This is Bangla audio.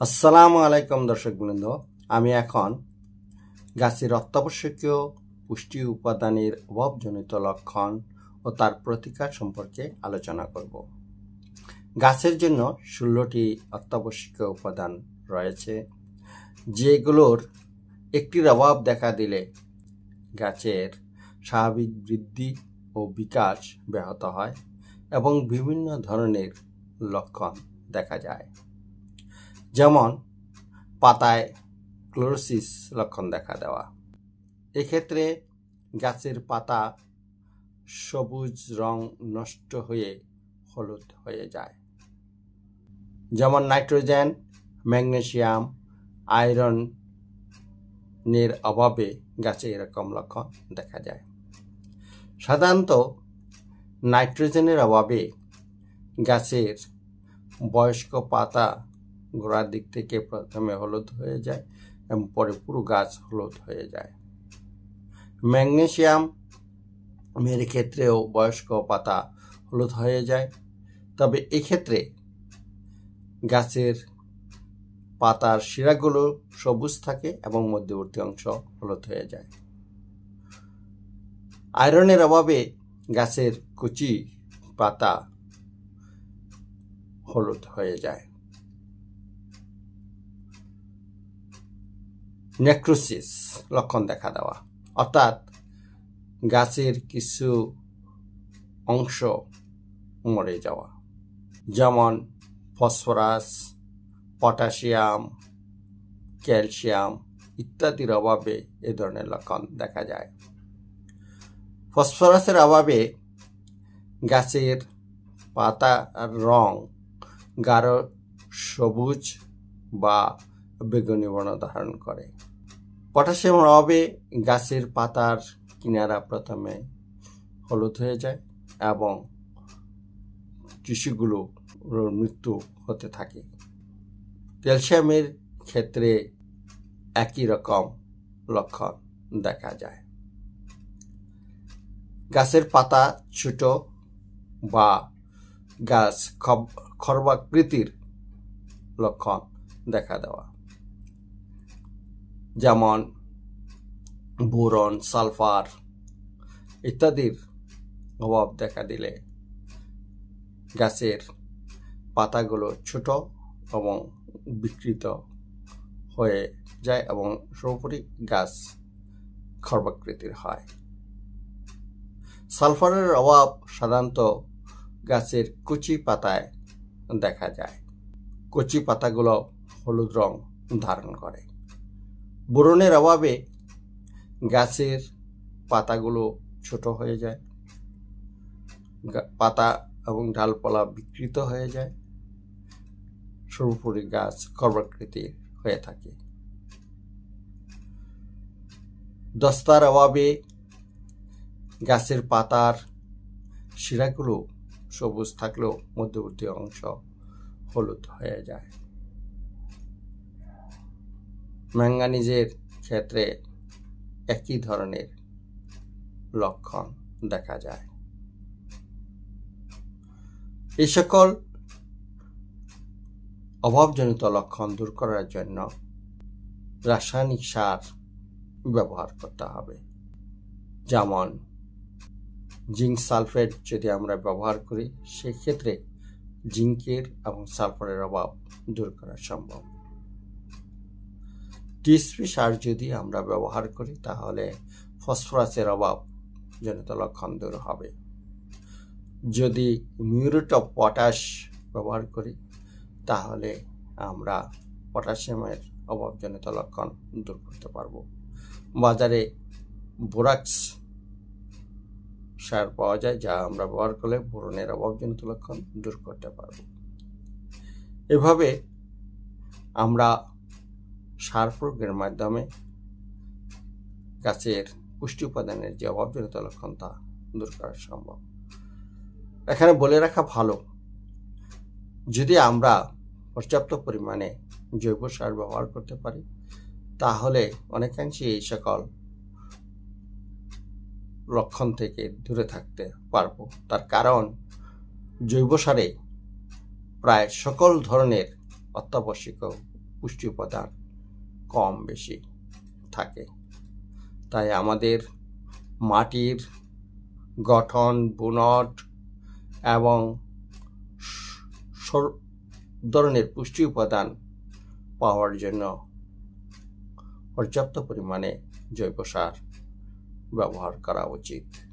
আসসালামু আলাইকুম দর্শকবৃন্দ, আমি এখন গাছের অত্যাবশ্যকীয় পুষ্টি উপাদানের অভাবজনিত লক্ষণ ও তার প্রতিকার সম্পর্কে আলোচনা করব। গাছের জন্য 16টি অত্যাবশ্যকীয় উপাদান রয়েছে, যেগুলোর একটির অভাব দেখা দিলে গাছের স্বাভাবিক বৃদ্ধি ও বিকাশ ব্যাহত হয় এবং বিভিন্ন ধরনের লক্ষণ দেখা যায়। যেমন পাতায় ক্লোরোসিস লক্ষণ দেখা দেওয়া। এক্ষেত্রে গাছের পাতা সবুজ রং নষ্ট হয়ে হলুদ হয়ে যায়। যেমন নাইট্রোজেন, ম্যাগনেসিয়াম, আয়রনের অভাবে গাছে এরকম লক্ষণ দেখা যায়। সাধারণত নাইট্রোজেনের অভাবে গাছের বয়স্ক পাতা গোড়ার দিক থেকে প্রথমে হলুদ হয়ে যায় এবং পরে পুরো গাছ হলুদ হয়ে যায়। ম্যাগনেসিয়াম এর ক্ষেত্রেও বয়স্ক পাতা হলুদ হয়ে যায়, তবে এক্ষেত্রে গাছের পাতার শিরাগুলো সবুজ থাকে এবং মধ্যবর্তী অংশ হলুদ হয়ে যায়। আয়রনের অভাবে গাছের কচি পাতা হলুদ হয়ে যায়। নেক্রোসিস লক্ষণ দেখা দেওয়া, অর্থাৎ গাছের কিছু অংশ মরে যাওয়া। যেমন ফসফরাস, পটাশিয়াম, ক্যালসিয়াম ইত্যাদির অভাবে এ ধরনের লক্ষণ দেখা যায়। ফসফরাসের অভাবে গাছের পাতার রং গাঢ় সবুজ বা বেগুনি বর্ণ ধারণ করে। পটাশিয়ামের অভাবে গাছের পাতার কিনারা প্রথমে হলুদ হয়ে যায় এবং টিস্যুগুলো মৃত্যু হতে থাকে। ক্যালসিয়ামের ক্ষেত্রে একই রকম লক্ষণ দেখা যায়। গাছের পাতা ছোট বা গাছ খর্বাকৃতির লক্ষণ দেখা দেওয়া। যেমন বোরন, সালফার ইত্যাদির অভাব দেখা দিলে গাছের পাতাগুলো ছোট এবং বিকৃত হয়ে যায় এবং সর্বোপরি গাছ খর্বাকৃতির হয়। সালফারের অভাব সাধারণত গাছের কচি পাতায় দেখা যায়। কচি পাতাগুলো হলুদ রং ধারণ করে। বোরনের অভাবে গাছের পাতাগুলো ছোট হয়ে যায়, পাতা এবং ডালপালা বিকৃত হয়ে যায়, সর্বোপরি গাছ খর্বাকৃতির হয়ে থাকে। দস্তার অভাবে গাছের পাতার শিরাগুলো সবুজ থাকলেও মধ্যবর্তী অংশ হলুদ হয়ে যায়। ম্যাঙ্গানিজের ক্ষেত্রে একই ধরনের লক্ষণ দেখা যায়। এই সকল অভাবজনিত লক্ষণ দূর করার জন্য রাসায়নিক সার ব্যবহার করতে হবে। যেমন জিঙ্ক সালফেট যদি আমরা ব্যবহার করি, সেক্ষেত্রে জিঙ্কের এবং সালফারের অভাব দূর করা সম্ভব। টিএসপি সার যদি আমরা ব্যবহার করি, তাহলে ফসফরাসের অভাব জনিত লক্ষণ দূর হবে। যদি মিউরেট অফ পটাশ ব্যবহার করি, তাহলে আমরা পটাশিয়ামের অভাবজনিত লক্ষণ দূর করতে পারব। বাজারে বোরাক্স সার পাওয়া যায়, যা আমরা ব্যবহার করলে বোরনের অভাবজনিত লক্ষণ দূর করতে পারব। এভাবে আমরা সার প্রয়োগের মাধ্যমে গাছের পুষ্টি উপাদানের যে অভাবজনিত লক্ষণ তা দূর করা সম্ভব। এখানে বলে রাখা ভালো, যদি আমরা পর্যাপ্ত পরিমাণে জৈব সার ব্যবহার করতে পারি, তাহলে অনেকাংশে এই সকল লক্ষণ থেকে দূরে থাকতে পারবো। তার কারণ জৈব সারে প্রায় সকল ধরনের অত্যাবশ্যকীয় পুষ্টি উপাদান কম বেশি থাকে। তাই আমাদের মাটির গঠন, বুনট এবং ধরনের পুষ্টি উপাদান পাওয়ার জন্য পর্যাপ্ত পরিমাণে জৈব সার ব্যবহার করা উচিত।